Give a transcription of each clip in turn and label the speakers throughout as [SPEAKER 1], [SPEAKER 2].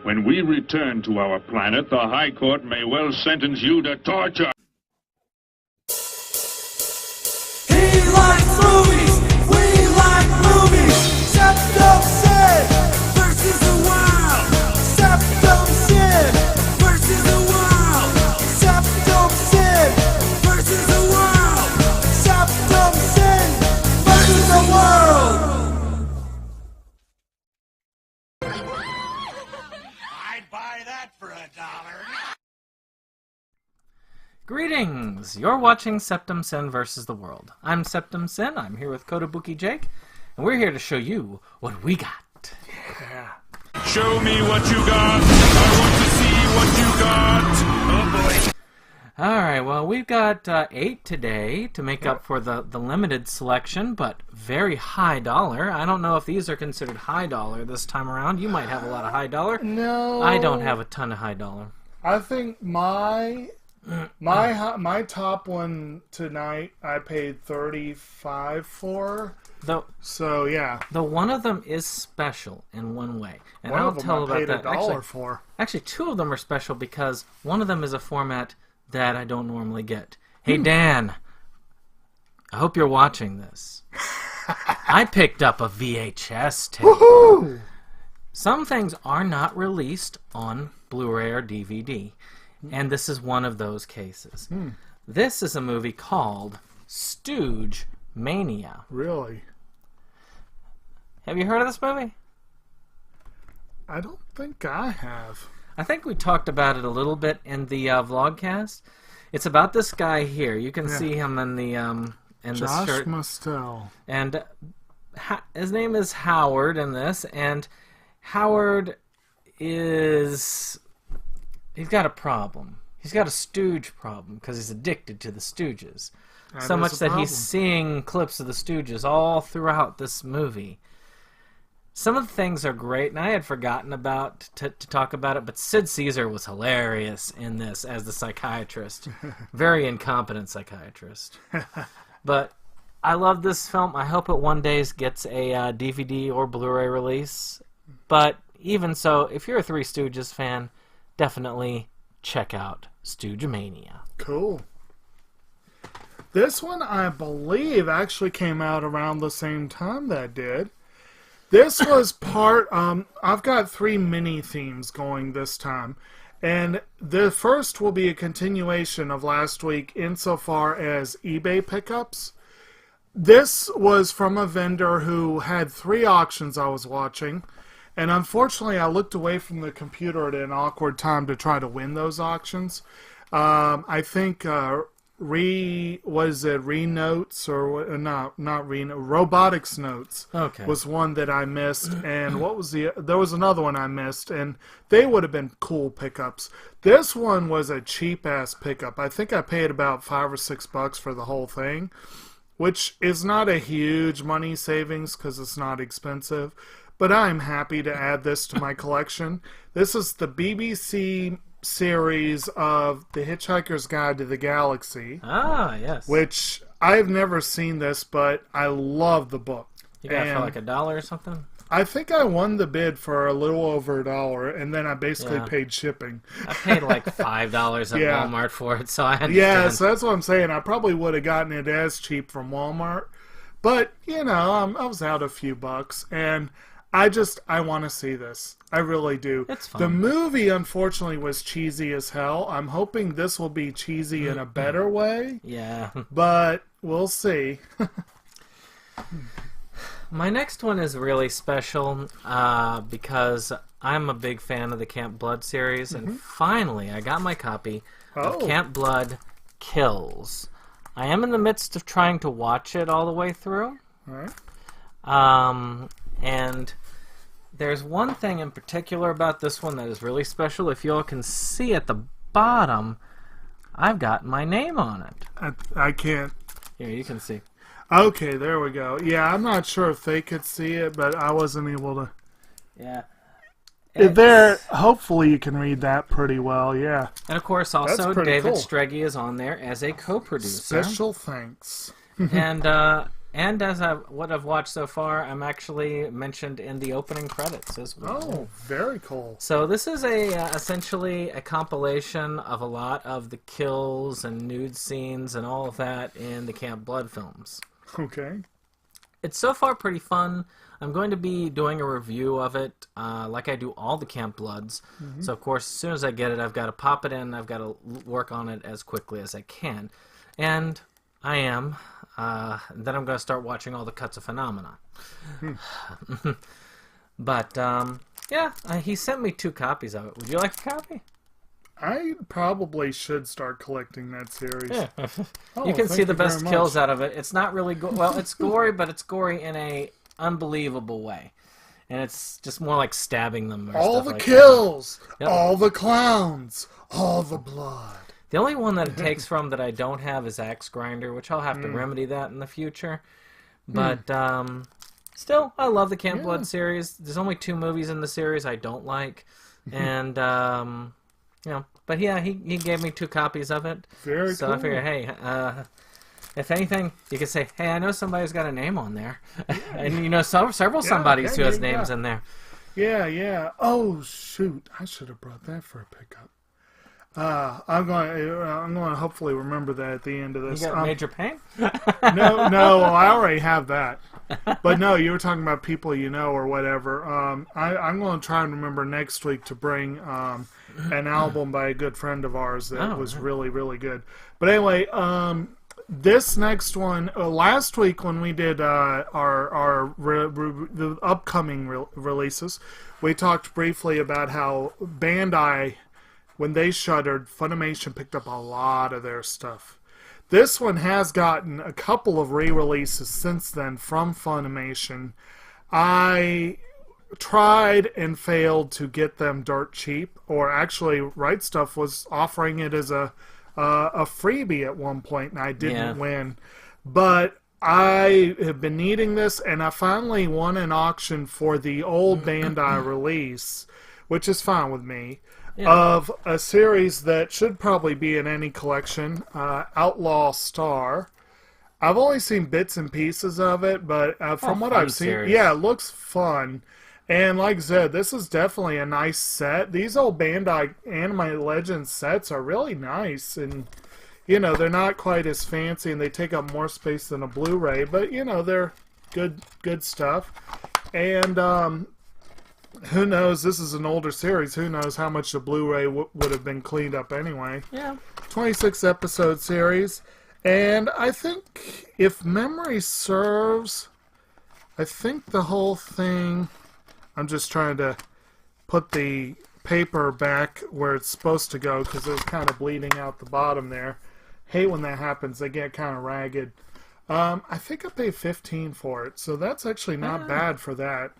[SPEAKER 1] When we return to our planet, the High Court may well sentence you to torture.
[SPEAKER 2] He likes movies, we like movies. Septum Sin versus the Wild. Septum Sin versus the Wild. Septum Sin versus the Wild. Septum Sin versus the world.
[SPEAKER 3] I'd buy that for $1.
[SPEAKER 4] Greetings! You're watching Septum Sin vs. the World. I'm Septum Sin, I'm here with Kotobuki Jake, and we're here to show you what we got.
[SPEAKER 2] Yeah.
[SPEAKER 1] Show me what you got. I want to see what you got. Oh boy.
[SPEAKER 4] Alright, well, we've got 8 today to make up for the limited selection, but very high dollar. I don't know if these are considered high dollar this time around. You might have a lot of high dollar.
[SPEAKER 2] No.
[SPEAKER 4] I don't have a ton of high dollar.
[SPEAKER 2] I think my top one tonight I paid $35 for. So yeah,
[SPEAKER 4] The one of them is special in one way, and
[SPEAKER 2] one
[SPEAKER 4] I'll
[SPEAKER 2] of them
[SPEAKER 4] tell
[SPEAKER 2] I paid
[SPEAKER 4] about that.
[SPEAKER 2] $1 for.
[SPEAKER 4] Actually, 2 of them are special because one of them is a format that I don't normally get. Hey, Dan, I hope you're watching this. I picked up a VHS tape.
[SPEAKER 2] Woohoo!
[SPEAKER 4] Some things are not released on Blu-ray or DVD, and this is one of those cases. This is a movie called Stooge Mania.
[SPEAKER 2] Really?
[SPEAKER 4] Have you heard of this movie?
[SPEAKER 2] I don't think I have.
[SPEAKER 4] I think we talked about it a little bit in the vlogcast. It's about this guy here. You can see him in the in
[SPEAKER 2] Josh
[SPEAKER 4] the shirt,
[SPEAKER 2] Mostel.
[SPEAKER 4] and his name is Howard in this. And Howard he's got a problem. He's got a Stooge problem because he's addicted to the Stooges.
[SPEAKER 2] That
[SPEAKER 4] So
[SPEAKER 2] is
[SPEAKER 4] much
[SPEAKER 2] a
[SPEAKER 4] that
[SPEAKER 2] problem.
[SPEAKER 4] he's seeing clips of the Stooges all throughout this movie. Some of the things are great, and I had forgotten about to talk about it, but Sid Caesar was hilarious in this as the psychiatrist. Very incompetent psychiatrist. But I love this film. I hope it one day gets a DVD or Blu-ray release. But even so, if you're a Three Stooges fan, definitely check out Stoogemania.
[SPEAKER 2] Cool. This one, I believe, actually came out around the same time that did. This was part, I've got 3 mini themes going this time. And the first will be a continuation of last week insofar as eBay pickups. This was from a vendor who had 3 auctions I was watching. And unfortunately, I looked away from the computer at an awkward time to try to win those auctions. I think Renotes or not Reno, Robotics Notes was one that I missed, and there was another one I missed, and they would have been cool pickups. This one was a cheap ass pickup. I think I paid about $5 or $6 for the whole thing, which is not a huge money savings because it's not expensive, but I'm happy to add this to my collection. This is the BBC series of The Hitchhiker's Guide to the Galaxy.
[SPEAKER 4] Ah, yes.
[SPEAKER 2] Which I've never seen this, but I love the book.
[SPEAKER 4] You got it for
[SPEAKER 2] And
[SPEAKER 4] like $1 or something?
[SPEAKER 2] I think I won the bid for a little over $1, and then I basically
[SPEAKER 4] Yeah.
[SPEAKER 2] paid shipping.
[SPEAKER 4] I paid like $5 at
[SPEAKER 2] Yeah.
[SPEAKER 4] Walmart for it, so I understand.
[SPEAKER 2] Yeah, so that's what I'm saying. I probably would have gotten it as cheap from Walmart, but you know, I was out a few bucks, and I want to see this. I really do.
[SPEAKER 4] It's fun.
[SPEAKER 2] The movie, unfortunately, was cheesy as hell. I'm hoping this will be cheesy in a better way,
[SPEAKER 4] Yeah.
[SPEAKER 2] but we'll see.
[SPEAKER 4] My next one is really special because I'm a big fan of the Camp Blood series, and finally I got my copy of
[SPEAKER 2] Oh.
[SPEAKER 4] Camp Blood Kills. I am in the midst of trying to watch it all the way through.
[SPEAKER 2] All right.
[SPEAKER 4] And there's one thing in particular about this one that is really special. If you all can see at the bottom, I've got my name on it.
[SPEAKER 2] I can't.
[SPEAKER 4] Here, you can see.
[SPEAKER 2] Okay, there we go. Yeah, I'm not sure if they could see it, but I wasn't able to.
[SPEAKER 4] Yeah.
[SPEAKER 2] There, hopefully you can read that pretty well, yeah.
[SPEAKER 4] And of course, also
[SPEAKER 2] pretty
[SPEAKER 4] David
[SPEAKER 2] cool.
[SPEAKER 4] Streggy is on there as a co-producer.
[SPEAKER 2] Special thanks.
[SPEAKER 4] And And as what I've watched so far, I'm actually mentioned in the opening credits as well.
[SPEAKER 2] Oh, very cool.
[SPEAKER 4] So this is essentially a compilation of a lot of the kills and nude scenes and all of that in the Camp Blood films.
[SPEAKER 2] Okay.
[SPEAKER 4] It's so far pretty fun. I'm going to be doing a review of it like I do all the Camp Bloods. So, of course, as soon as I get it, I've got to pop it in. I've got to work on it as quickly as I can. And I am. Then I'm going to start watching all the Cuts of Phenomena. But, yeah, he sent me 2 copies of it. Would you like a copy?
[SPEAKER 2] I probably should start collecting that series.
[SPEAKER 4] Yeah.
[SPEAKER 2] Oh,
[SPEAKER 4] You can
[SPEAKER 2] thank
[SPEAKER 4] see the
[SPEAKER 2] you very
[SPEAKER 4] best
[SPEAKER 2] much.
[SPEAKER 4] kills out of it. It's not really well, it's gory, but it's gory in a unbelievable way. And it's just more like stabbing them or
[SPEAKER 2] All
[SPEAKER 4] stuff
[SPEAKER 2] the
[SPEAKER 4] like
[SPEAKER 2] kills,
[SPEAKER 4] Yep.
[SPEAKER 2] all the clowns, all the blood.
[SPEAKER 4] that. The only one that it takes from that I don't have is Axe Grinder, which I'll have
[SPEAKER 2] Mm.
[SPEAKER 4] to remedy that in the future. But still, I love the Camp
[SPEAKER 2] Yeah.
[SPEAKER 4] Blood series. There's only 2 movies in the series I don't like. And but yeah, he gave me 2 copies of it.
[SPEAKER 2] Very
[SPEAKER 4] So
[SPEAKER 2] cool.
[SPEAKER 4] I figure, hey, if anything, you could say, hey, I know somebody's got a name on there. And you know several somebodies who has
[SPEAKER 2] yeah.
[SPEAKER 4] names in there.
[SPEAKER 2] Yeah. Oh shoot! I should have brought that for a pickup. I'm going to hopefully remember that at the end of
[SPEAKER 4] You
[SPEAKER 2] this.
[SPEAKER 4] got Major Pain?
[SPEAKER 2] No, I already have that. But no, you were talking about people you know or whatever. I'm going to try and remember next week to bring an album by a good friend of ours that was really, really good. But anyway, this next one, last week when we did the upcoming releases, we talked briefly about how Bandai, when they shuttered, Funimation picked up a lot of their stuff. This one has gotten a couple of re-releases since then from Funimation. I tried and failed to get them dirt cheap, or actually Right Stuff was offering it as a freebie at one point, and I didn't win. But I have been needing this, and I finally won an auction for the old Bandai release, which is fine with me, of a series that should probably be in any collection, Outlaw Star. I've only seen bits and pieces of it, but from what
[SPEAKER 4] fun
[SPEAKER 2] I've seen,
[SPEAKER 4] series.
[SPEAKER 2] yeah, it looks fun. And like I said, this is definitely a nice set. These old Bandai Anime Legends sets are really nice, and you know, they're not quite as fancy, and they take up more space than a Blu-ray, but you know, they're good stuff. And who knows, this is an older series, who knows how much the Blu-ray would have been cleaned up anyway.
[SPEAKER 4] Yeah.
[SPEAKER 2] 26 episode series, and I think, if memory serves, I think the whole thing, I'm just trying to put the paper back where it's supposed to go because it was kind of bleeding out the bottom there. Hate when that happens, they get kind of ragged. I think I paid $15 for it, so that's actually not bad for that.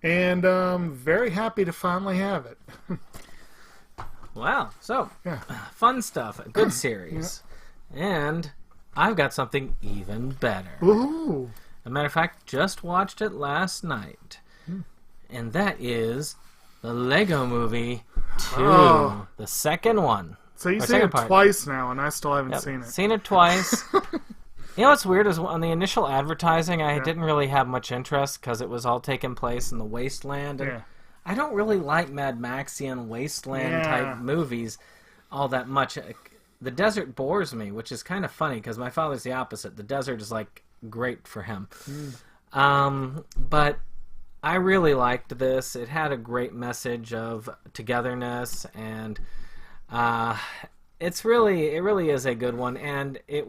[SPEAKER 2] And very happy to finally have it.
[SPEAKER 4] Wow. So,
[SPEAKER 2] Yeah.
[SPEAKER 4] fun stuff. A good series. And I've got something even better.
[SPEAKER 2] Ooh.
[SPEAKER 4] As a matter of fact, just watched it last night. And that is the Lego Movie 2.
[SPEAKER 2] Oh.
[SPEAKER 4] The second one.
[SPEAKER 2] So you've
[SPEAKER 4] Or
[SPEAKER 2] seen
[SPEAKER 4] second
[SPEAKER 2] it
[SPEAKER 4] part.
[SPEAKER 2] twice now, and I still haven't
[SPEAKER 4] Yep,
[SPEAKER 2] seen it.
[SPEAKER 4] Seen it twice. You know what's weird is on the initial advertising, I didn't really have much interest because it was all taking place in the wasteland. And
[SPEAKER 2] Yeah.
[SPEAKER 4] I don't really like Mad Maxian wasteland type movies all that much. The desert bores me, which is kind of funny because my father's the opposite. The desert is like great for him. But I really liked this. It had a great message of togetherness, and it really is a good one. And it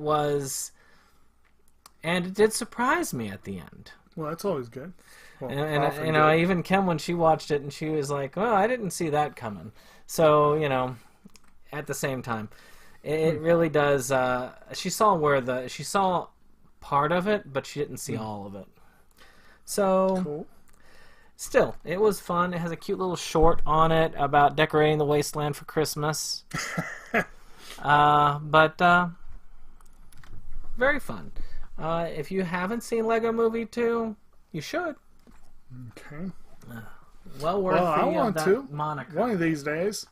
[SPEAKER 4] did surprise me at the end.
[SPEAKER 2] Well, that's always good. Well,
[SPEAKER 4] And
[SPEAKER 2] often
[SPEAKER 4] you know,
[SPEAKER 2] good.
[SPEAKER 4] even Kim, when she watched it, and she was like, "Well, I didn't see that coming." So you know, at the same time, it really does. She saw part of it, but she didn't see all of it. So
[SPEAKER 2] Cool.
[SPEAKER 4] still, it was fun. It has a cute little short on it about decorating the wasteland for Christmas. But very fun. If you haven't seen Lego Movie 2, you should.
[SPEAKER 2] Okay.
[SPEAKER 4] Well worth
[SPEAKER 2] Well, I want
[SPEAKER 4] that
[SPEAKER 2] to.
[SPEAKER 4] moniker.
[SPEAKER 2] One of these days.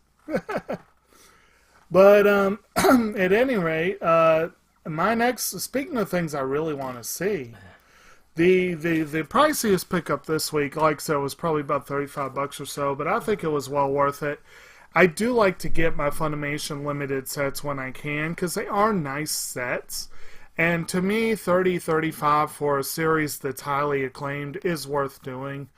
[SPEAKER 2] But at any rate, my next, speaking of things I really want to see, The priciest pickup this week, like I said, was probably about $35 or so, but I think it was well worth it. I do like to get my Funimation limited sets when I can, because they are nice sets. And to me, $30-$35 for a series that's highly acclaimed is worth doing.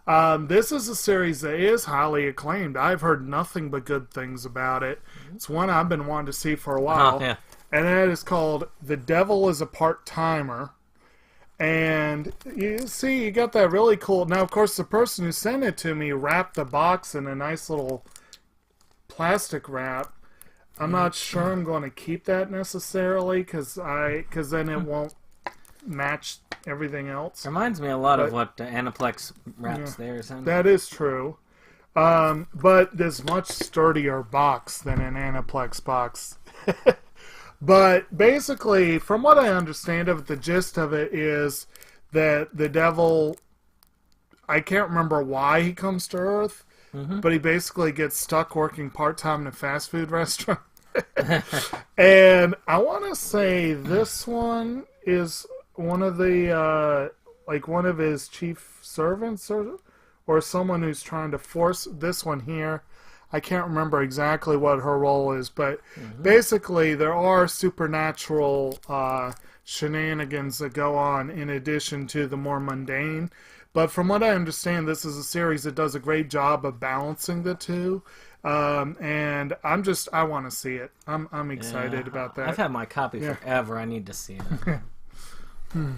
[SPEAKER 2] This is a series that is highly acclaimed. I've heard nothing but good things about it. It's one I've been wanting to see for a while.
[SPEAKER 4] Oh, yeah.
[SPEAKER 2] And that is called The Devil is a Part-Timer. And you see, you got that really cool... Now, of course, the person who sent it to me wrapped the box in a nice little plastic wrap. I'm not sure I'm going to keep that necessarily, because then it won't match everything else.
[SPEAKER 4] Reminds me a lot of what Aniplex wraps theirs in.
[SPEAKER 2] That is true. But there's much sturdier box than an Aniplex box. But basically, from what I understand of it, the gist of it is that the devil, I can't remember why he comes to Earth, but he basically gets stuck working part-time in a fast food restaurant. And I want to say this one is one of the, one of his chief servants or someone who's trying to force this one here. I can't remember exactly what her role is, but basically there are supernatural shenanigans that go on in addition to the more mundane. But from what I understand, this is a series that does a great job of balancing the two. And I want to see it. I'm excited about that.
[SPEAKER 4] I've had my copy forever. I need to see it.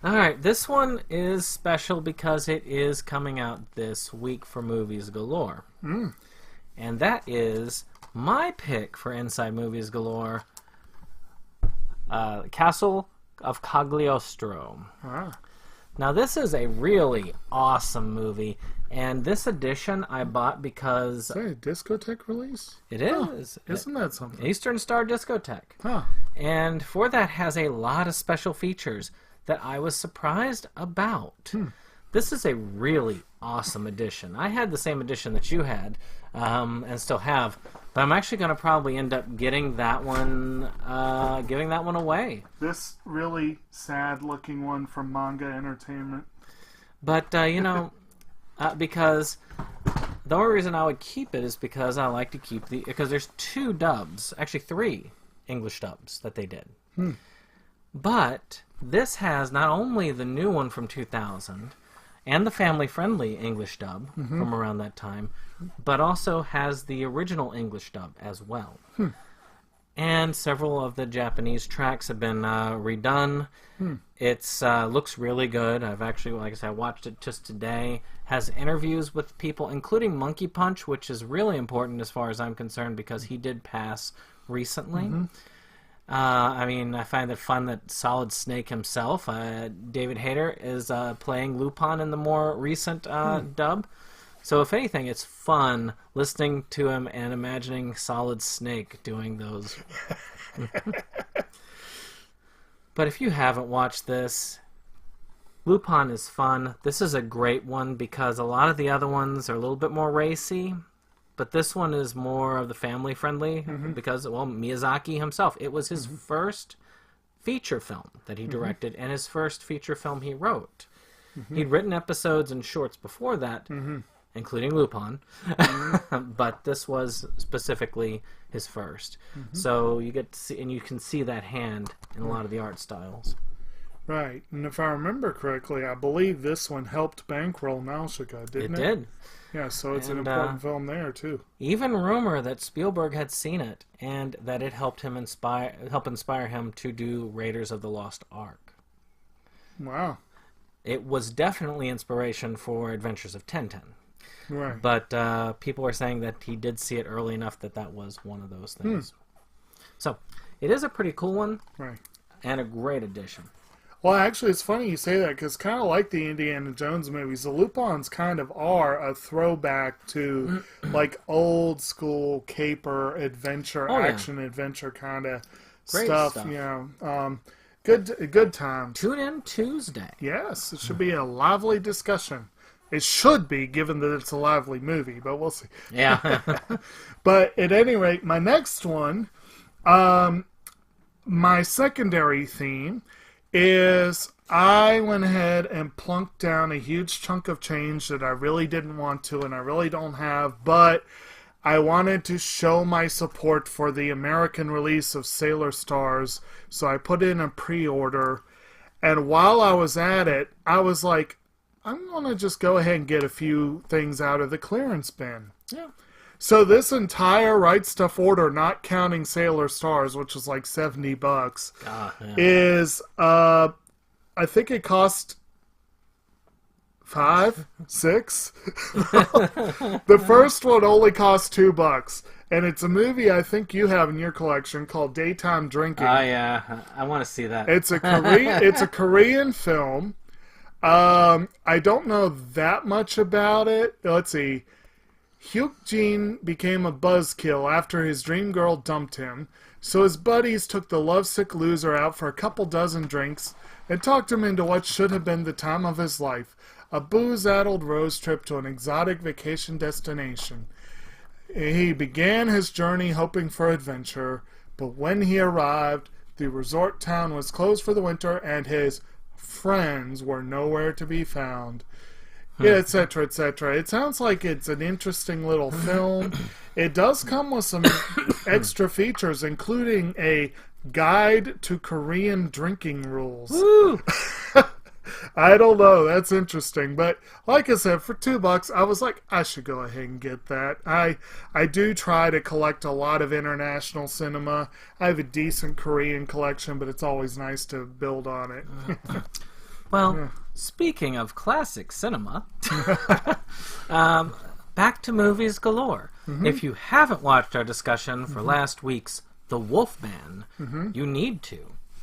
[SPEAKER 4] Alright, this one is special because it is coming out this week for Movies Galore. And that is my pick for Inside Movies Galore, Castle of Cagliostro. Now, this is a really awesome movie, and this edition I bought because...
[SPEAKER 2] Is that a discotheque release?
[SPEAKER 4] It is.
[SPEAKER 2] Isn't that something?
[SPEAKER 4] Eastern Star Discotheque.
[SPEAKER 2] Huh.
[SPEAKER 4] And for that has a lot of special features that I was surprised about. This is a really awesome edition. I had the same edition that you had, and still have, but I'm actually going to probably end up getting that one, giving that one away.
[SPEAKER 2] This really sad-looking one from Manga Entertainment.
[SPEAKER 4] But, because the only reason I would keep it is because I like to keep because there's 2 dubs, actually 3 English dubs that they did. But this has not only the new one from 2000 and the family-friendly English dub from around that time, but also has the original English dub as well. And several of the Japanese tracks have been redone. It's looks really good. I've actually, like I said, I watched it just today. Has interviews with people, including Monkey Punch, which is really important as far as I'm concerned because he did pass recently. I find it fun that Solid Snake himself, David Hayter, is playing Lupin in the more recent dub. So if anything, it's fun listening to him and imagining Solid Snake doing those. But if you haven't watched this, Lupin is fun. This is a great one because a lot of the other ones are a little bit more racy. But this one is more of the family-friendly because, well, Miyazaki himself, it was his first feature film that he directed and his first feature film he wrote. He'd written episodes and shorts before that, including Lupin, but this was specifically his first. So you get to see, and you can see that hand in a lot of the art styles.
[SPEAKER 2] Right, and if I remember correctly, I believe this one helped bankroll Nausicaa, didn't it?
[SPEAKER 4] It did.
[SPEAKER 2] Yeah, so it's an important film there too.
[SPEAKER 4] Even rumor that Spielberg had seen it and that it helped him inspire him to do Raiders of the Lost Ark.
[SPEAKER 2] Wow.
[SPEAKER 4] It was definitely inspiration for Adventures of Tintin.
[SPEAKER 2] Right.
[SPEAKER 4] But people are saying that he did see it early enough that was one of those things. So, it is a pretty cool one.
[SPEAKER 2] Right.
[SPEAKER 4] And a great addition.
[SPEAKER 2] Well, actually, it's funny you say that because kind of like the Indiana Jones movies, the Lupins kind of are a throwback to like old school caper adventure, action adventure kind of stuff. You know, good times.
[SPEAKER 4] Tune in Tuesday.
[SPEAKER 2] Yes, it should be a lively discussion. It should be, given that it's a lively movie, but we'll see.
[SPEAKER 4] Yeah.
[SPEAKER 2] But at any rate, my next one, my secondary theme is I went ahead and plunked down a huge chunk of change that I really didn't want to and I really don't have, but I wanted to show my support for the American release of Sailor Stars, so I put in a pre-order, and while I was at it, I was like, I'm going to just go ahead and get a few things out of the clearance bin.
[SPEAKER 4] Yeah.
[SPEAKER 2] So this entire Right Stuff order, not counting Sailor Stars, which is like $70,
[SPEAKER 4] Yeah.
[SPEAKER 2] is, I think it cost $5, $6. The first one only cost $2, and it's a movie I think you have in your collection called Daytime Drinking.
[SPEAKER 4] Oh yeah, I want to see that.
[SPEAKER 2] It's a Korean film. I don't know that much about it. Let's see. Hyuk-jin became a buzzkill after his dream girl dumped him, so his buddies took the lovesick loser out for a couple dozen drinks and talked him into what should have been the time of his life, a booze-addled rose trip to an exotic vacation destination. He began his journey hoping for adventure, but when he arrived, the resort town was closed for the winter and his friends were nowhere to be found. Yeah, etc., etc. It sounds like it's an interesting little film. It does come with some extra features, including a guide to Korean drinking rules.
[SPEAKER 4] Woo!
[SPEAKER 2] I don't know. That's interesting. But like I said, for $2, I was like, I should go ahead and get that. I do try to collect a lot of international cinema. I have a decent Korean collection, but it's always nice to build on it.
[SPEAKER 4] Well, speaking of classic cinema, back to movies galore. If you haven't watched our discussion for last week's The Wolfman, you need to.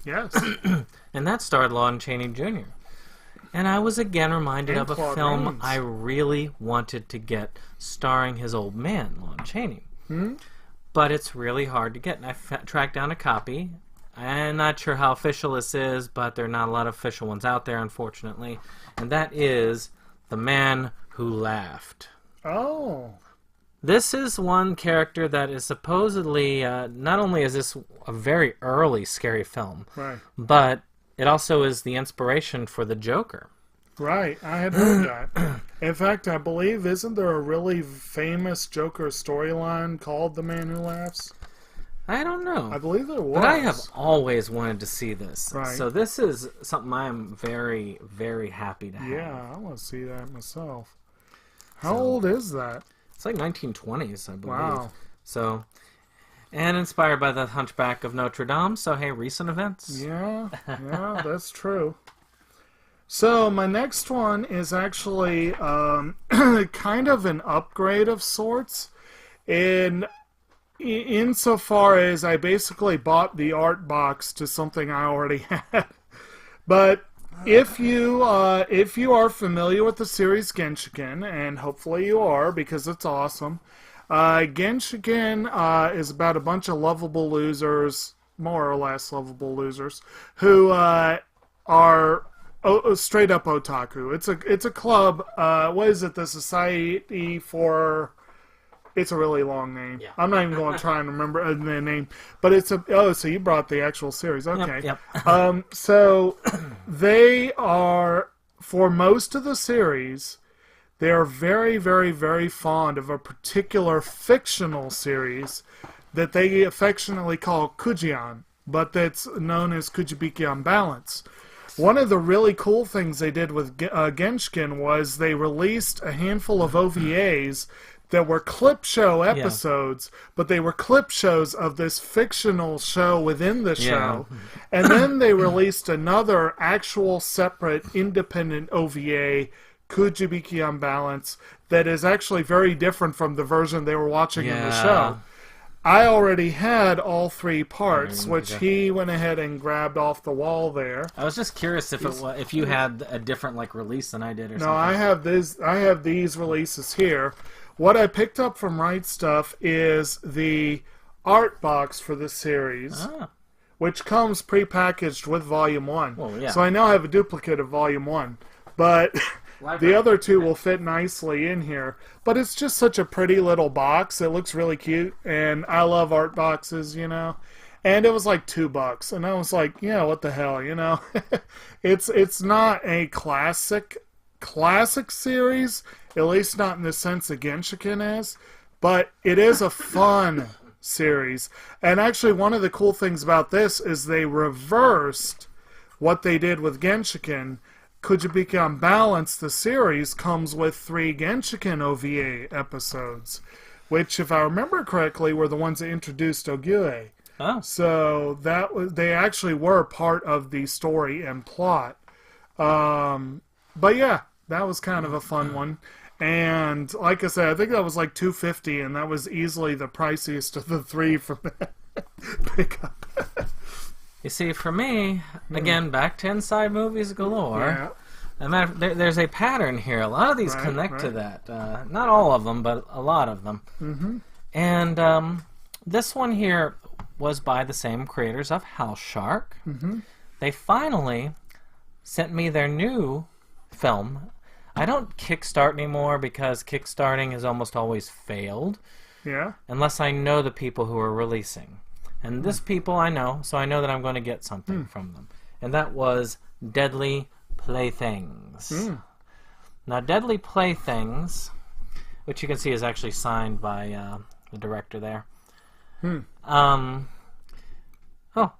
[SPEAKER 2] Yes.
[SPEAKER 4] And that starred Lon Chaney Jr. And I was again reminded
[SPEAKER 2] And
[SPEAKER 4] of a
[SPEAKER 2] Claude
[SPEAKER 4] film
[SPEAKER 2] Rains.
[SPEAKER 4] I really wanted to get starring his old man, Lon Chaney. But it's really hard to get. And I tracked down a copy. I'm not sure how official this is, but there are not a lot of official ones out there, unfortunately. And that is The Man Who Laughed.
[SPEAKER 2] Oh.
[SPEAKER 4] This is one character that is supposedly, not only is this a very early scary film,
[SPEAKER 2] Right.
[SPEAKER 4] but it also is the inspiration for the Joker.
[SPEAKER 2] Right. I had heard that. In fact, I believe, isn't there a really famous Joker storyline called The Man Who Laughs?
[SPEAKER 4] I don't know.
[SPEAKER 2] I believe there was.
[SPEAKER 4] But I have always wanted to see this.
[SPEAKER 2] Right.
[SPEAKER 4] So this is something I am very, very happy to have.
[SPEAKER 2] Yeah, I want to see that myself. How old is that?
[SPEAKER 4] It's like 1920s, I believe.
[SPEAKER 2] Wow.
[SPEAKER 4] So, and inspired by the Hunchback of Notre Dame. So, hey, recent events.
[SPEAKER 2] Yeah, that's true. So my next one is actually kind of an upgrade of sorts, insofar as I basically bought the art box to something I already had. But if you are familiar with the series Genshiken, and hopefully you are because it's awesome, Genshiken is about a bunch of lovable losers, more or less lovable losers, who are straight up otaku. It's a club. What is it? The Society for... It's a really long name.
[SPEAKER 4] Yeah.
[SPEAKER 2] I'm not even going to try and remember the name. But it's a... Oh, so you brought the actual series. Okay.
[SPEAKER 4] Yep.
[SPEAKER 2] So they are, for most of the series, they are very, very, very fond of a particular fictional series that they affectionately call Kujian, but that's known as Kujibiki on Balance. One of the really cool things they did with Genshiken was they released a handful of OVAs that were clip show episodes, but they were clip shows of this fictional show within the show. And then they released another actual separate independent OVA, Kujibiki on Balance, that is actually very different from the version they were watching in the show. I already had all 3 parts, which he went ahead and grabbed off the wall there.
[SPEAKER 4] I was just curious if you had a different release than I did or something.
[SPEAKER 2] No, I have these releases here. What I picked up from Right Stuff is the art box for the series, which comes prepackaged with Volume 1.
[SPEAKER 4] Well, yeah.
[SPEAKER 2] So I now have a duplicate of Volume 1. But the other 2 will fit nicely in here. But it's just such a pretty little box. It looks really cute, and I love art boxes, you know. and it was like $2, and I was like, yeah, what the hell, you know? It's not a classic series, at least not in the sense that Genshiken is, but it is a fun series. And actually, one of the cool things about this is they reversed what they did with Genshiken. Kujibiki Unbalanced, the series, comes with 3 Genshiken OVA episodes, which, if I remember correctly, were the ones that introduced Ogyue.
[SPEAKER 4] Oh.
[SPEAKER 2] So they actually were part of the story and plot. But yeah, that was kind of a fun one. And like I said, I think that was like $250, and that was easily the priciest of the 3 from that pickup.
[SPEAKER 4] You see, for me, again, back to Inside Movies Galore.
[SPEAKER 2] Yeah.
[SPEAKER 4] There's a pattern here. A lot of these connect to that. Not all of them, but a lot of them. Mm-hmm. And this one here was by the same creators of House Shark. Mm-hmm. They finally sent me their new film. I don't kickstart anymore because kickstarting has almost always failed.
[SPEAKER 2] Yeah.
[SPEAKER 4] Unless I know the people who are releasing. And this people I know, so I know that I'm going to get something from them. And that was Deadly Playthings. Now, Deadly Playthings, which you can see is actually signed by the director there. Oh,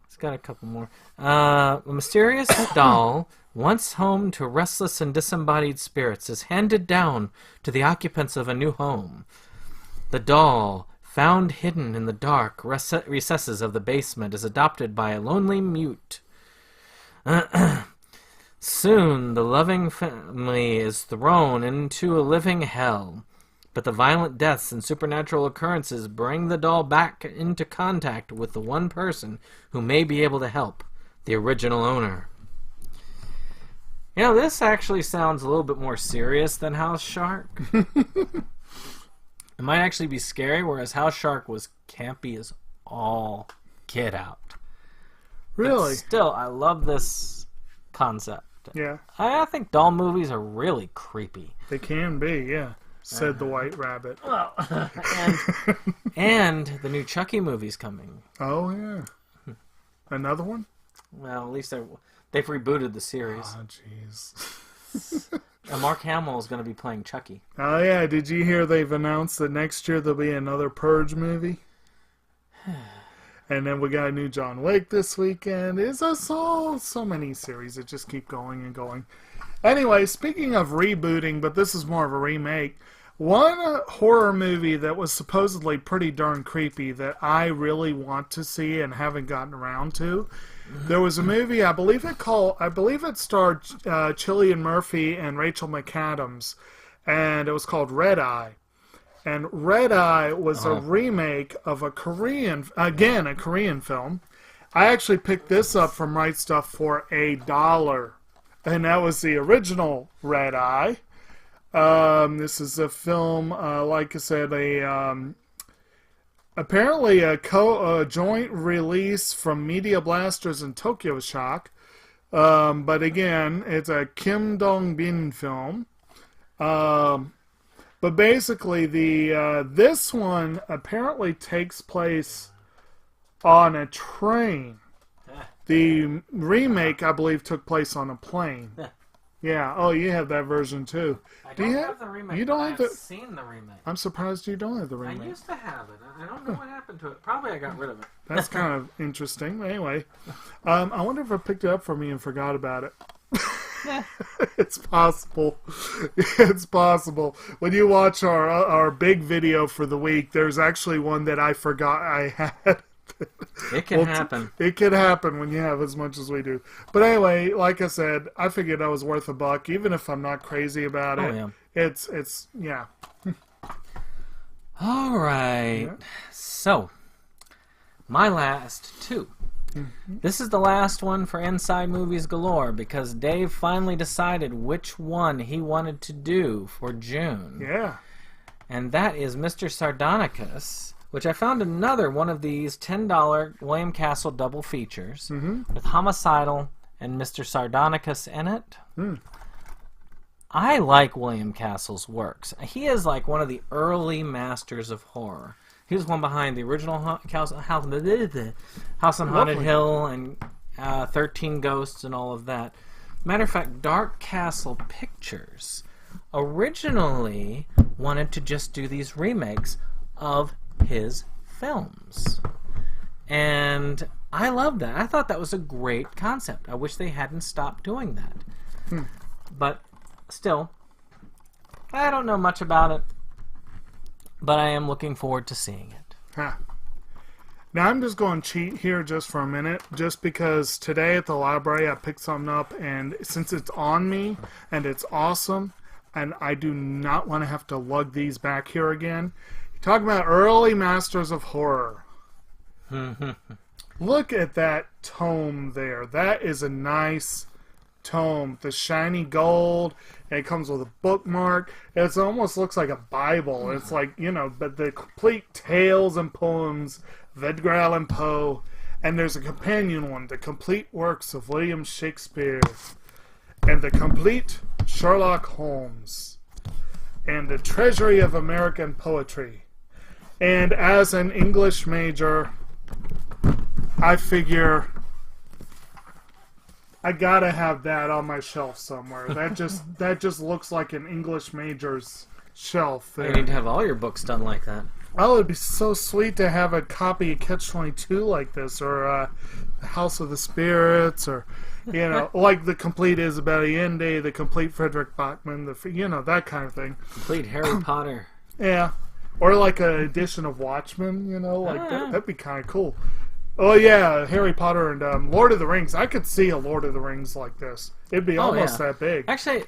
[SPEAKER 4] it's got a couple more. A mysterious doll, once home to restless and disembodied spirits, is handed down to the occupants of a new home. The doll, found hidden in the dark recesses of the basement, is adopted by a lonely mute. Soon the loving family is thrown into a living hell, but the violent deaths and supernatural occurrences bring the doll back into contact with the one person who may be able to help, the original owner. You know, this actually sounds a little bit more serious than House Shark. It might actually be scary, whereas House Shark was campy as all get out.
[SPEAKER 2] Really?
[SPEAKER 4] But still, I love this concept.
[SPEAKER 2] Yeah.
[SPEAKER 4] I think doll movies are really creepy.
[SPEAKER 2] They can be, yeah. Said the White Rabbit.
[SPEAKER 4] Well, and the new Chucky movie's coming.
[SPEAKER 2] Oh, yeah. Another one?
[SPEAKER 4] Well, at least they've rebooted the series.
[SPEAKER 2] Oh, jeez.
[SPEAKER 4] And Mark Hamill is going to be playing Chucky.
[SPEAKER 2] Oh, yeah. Did you hear they've announced that next year there'll be another Purge movie? And then we got a new John Wick this weekend. It's so many series that just keep going and going. Anyway, speaking of rebooting, but this is more of a remake, one horror movie that was supposedly pretty darn creepy that I really want to see and haven't gotten around to. There was a movie, I believe it starred Cillian Murphy and Rachel McAdams, and it was called Red Eye. And Red Eye was a remake of a Korean film. I actually picked this up from Right Stuff for $1, and that was the original Red Eye. This is a film, like I said, apparently a joint release from Media Blasters and Tokyo Shock. But again, it's a Kim Dong-bin film. But basically, this one apparently takes place on a train. The remake, I believe, took place on a plane. Yeah. Oh, you have that version too.
[SPEAKER 4] I don't have the remake.
[SPEAKER 2] You don't have
[SPEAKER 4] I've seen the remake.
[SPEAKER 2] I'm surprised you don't have the remake.
[SPEAKER 4] I used to have it. I don't know what happened to it. Probably I got rid of it.
[SPEAKER 2] That's kind of interesting. Anyway, I wonder if I picked it up for me and forgot about it.
[SPEAKER 4] Yeah.
[SPEAKER 2] It's possible. It's possible. When you watch our big video for the week, there's actually one that I forgot I had.
[SPEAKER 4] It can happen.
[SPEAKER 2] It can happen when you have as much as we do. But anyway, like I said, I figured that was worth $1, even if I'm not crazy about it.
[SPEAKER 4] Yeah.
[SPEAKER 2] It's yeah.
[SPEAKER 4] All right.
[SPEAKER 2] Yeah.
[SPEAKER 4] So, my last two. This is the last one for Inside Movies Galore because Dave finally decided which one he wanted to do for June.
[SPEAKER 2] Yeah.
[SPEAKER 4] And that is Mr. Sardonicus, which I found another one of these $10 William Castle double features with Homicidal and Mr. Sardonicus in it. I like William Castle's works. He is like one of the early masters of horror. He was one behind the original House on Haunted Hill and 13 Ghosts and all of that. Matter of fact, Dark Castle Pictures originally wanted to just do these remakes of his films. And I loved that. I thought that was a great concept. I wish they hadn't stopped doing that. But still, I don't know much about it. But I am looking forward to seeing it.
[SPEAKER 2] Huh. Now I'm just going to cheat here just for a minute, just because today at the library I picked something up, and since it's on me and it's awesome, and I do not want to have to lug these back here again. You're talking about early masters of horror. Look at that tome there. That is a nice tome. The shiny gold, and it comes with a bookmark. It almost looks like a Bible. It's like, but the complete tales and poems of Edgar Allan Poe. And there's a companion one, The Complete Works of William Shakespeare, and The Complete Sherlock Holmes, and The Treasury of American Poetry. And as an English major, I figure I gotta have that on my shelf somewhere. That just looks like an English major's shelf there.
[SPEAKER 4] You need to have all your books done like that.
[SPEAKER 2] Oh, it'd be so sweet to have a copy of Catch-22 like this, or House of the Spirits, or like the complete Isabel Allende, the complete Frederick Bachman, that kind of thing.
[SPEAKER 4] Complete Harry Potter.
[SPEAKER 2] Yeah, or like an edition of Watchmen. That'd be kind of cool. Oh yeah, Harry Potter and Lord of the Rings. I could see a Lord of the Rings like this. It'd be almost that big.
[SPEAKER 4] Actually,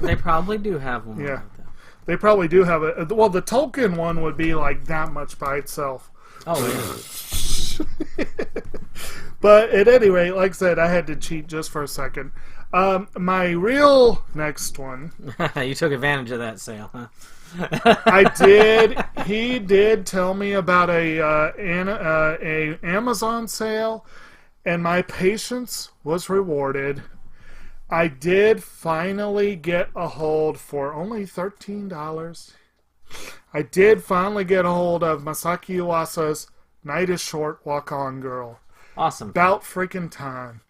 [SPEAKER 4] they probably do have one.
[SPEAKER 2] Yeah,
[SPEAKER 4] like that.
[SPEAKER 2] They probably do have it. Well, the Tolkien one would be like that much by itself.
[SPEAKER 4] Oh yeah.
[SPEAKER 2] But at any rate, like I said, I had to cheat just for a second. My real next one.
[SPEAKER 4] You took advantage of that sale, huh?
[SPEAKER 2] I did. He did tell me about a Amazon sale, and my patience was rewarded. I did finally get a hold for only $13. I did finally get a hold of Masaki Uesa's Night is Short, Walk On Girl.
[SPEAKER 4] Awesome.
[SPEAKER 2] About freaking time.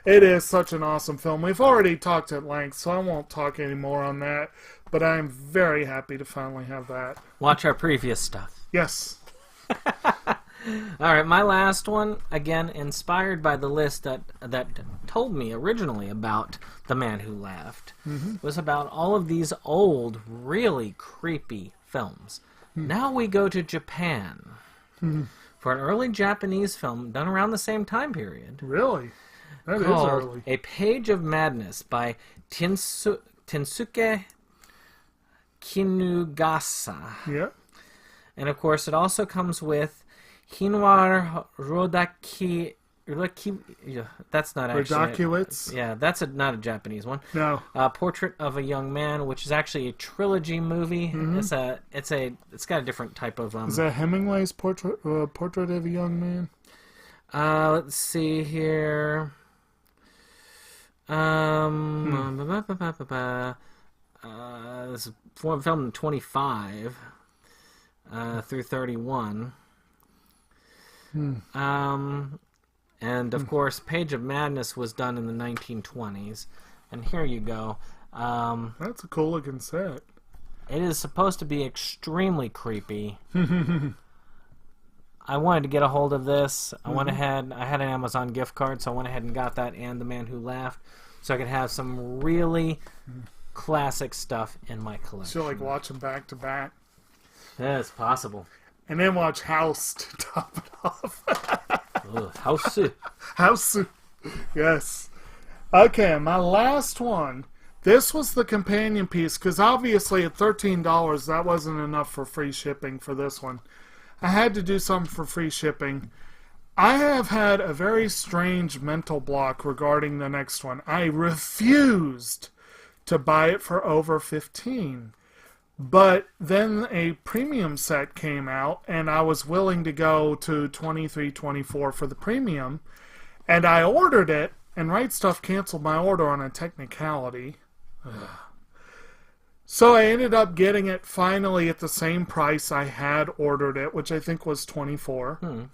[SPEAKER 2] It is such an awesome film. We've already talked at length, so I won't talk any more on that. But I'm very happy to finally have that.
[SPEAKER 4] Watch our previous stuff.
[SPEAKER 2] Yes.
[SPEAKER 4] All right, my last one, again, inspired by the list that told me originally about The Man Who Laughed, was about all of these old, really creepy films. Now we go to Japan for an early Japanese film done around the same time period.
[SPEAKER 2] Really? That is
[SPEAKER 4] called
[SPEAKER 2] early.
[SPEAKER 4] A Page of Madness by Tensuke Kinugasa.
[SPEAKER 2] Yeah.
[SPEAKER 4] And of course, it also comes with Hinwar Rodaki. That's not actually.
[SPEAKER 2] Rodakiewicz?
[SPEAKER 4] Yeah, that's not a Japanese one.
[SPEAKER 2] No.
[SPEAKER 4] Portrait of a Young Man, which is actually a trilogy movie. It's got a different type of.
[SPEAKER 2] Is that Hemingway's Portrait of a Young Man?
[SPEAKER 4] Let's see here. This is filmed in 25 through 31. And of course, Page of Madness was done in the 1920s. And here you go.
[SPEAKER 2] That's a cool looking set.
[SPEAKER 4] It is supposed to be extremely creepy. I wanted to get a hold of this. I went ahead. I had an Amazon gift card, so I went ahead and got that and The Man Who Laughed, so I could have some really classic stuff in my collection.
[SPEAKER 2] So like watch them back to back.
[SPEAKER 4] Yeah, it's possible.
[SPEAKER 2] And then watch House to top it off.
[SPEAKER 4] Ugh, House.
[SPEAKER 2] House. Yes. Okay, my last one. This was the companion piece, because obviously at $13, that wasn't enough for free shipping for this one. I had to do something for free shipping. I have had a very strange mental block regarding the next one. I refused to buy it for over $15. But then a premium set came out, and I was willing to go to $23, $24 for the premium. And I ordered it, and Right Stuff canceled my order on a technicality. So I ended up getting it finally at the same price I had ordered it, which I think was $24.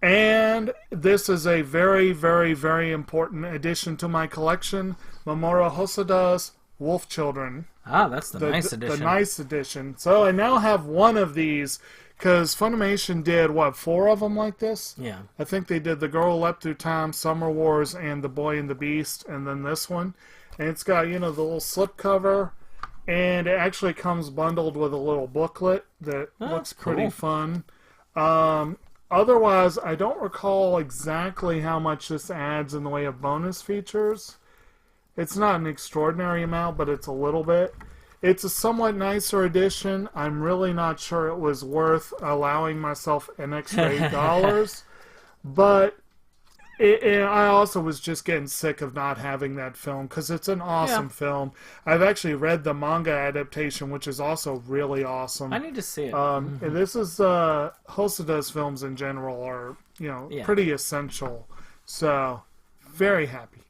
[SPEAKER 2] And this is a very, very, very important addition to my collection. Mamoru Hosoda's Wolf Children.
[SPEAKER 4] Ah, that's the nice edition.
[SPEAKER 2] The nice edition. So I now have one of these, because Funimation did, what, 4 of them like this?
[SPEAKER 4] Yeah.
[SPEAKER 2] I think they did The Girl Who Leapt Through Time, Summer Wars, and The Boy and the Beast, and then this one. And it's got, the little slipcover, and it actually comes bundled with a little booklet that looks pretty
[SPEAKER 4] cool.
[SPEAKER 2] fun. Otherwise, I don't recall exactly how much this adds in the way of bonus features. It's not an extraordinary amount, but it's a little bit. It's a somewhat nicer edition. I'm really not sure it was worth allowing myself an extra $8. But I also was just getting sick of not having that film, because it's an awesome film. I've actually read the manga adaptation, which is also really awesome.
[SPEAKER 4] I need to see it.
[SPEAKER 2] And this is Hosoda's films in general are pretty essential. So very happy.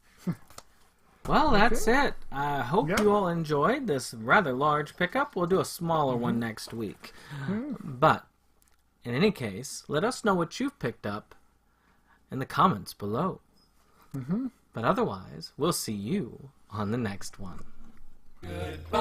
[SPEAKER 4] Well, that's it. I hope you all enjoyed this rather large pickup. We'll do a smaller one next week. But in any case, let us know what you've picked up in the comments below. But otherwise, we'll see you on the next one.
[SPEAKER 1] Goodbye.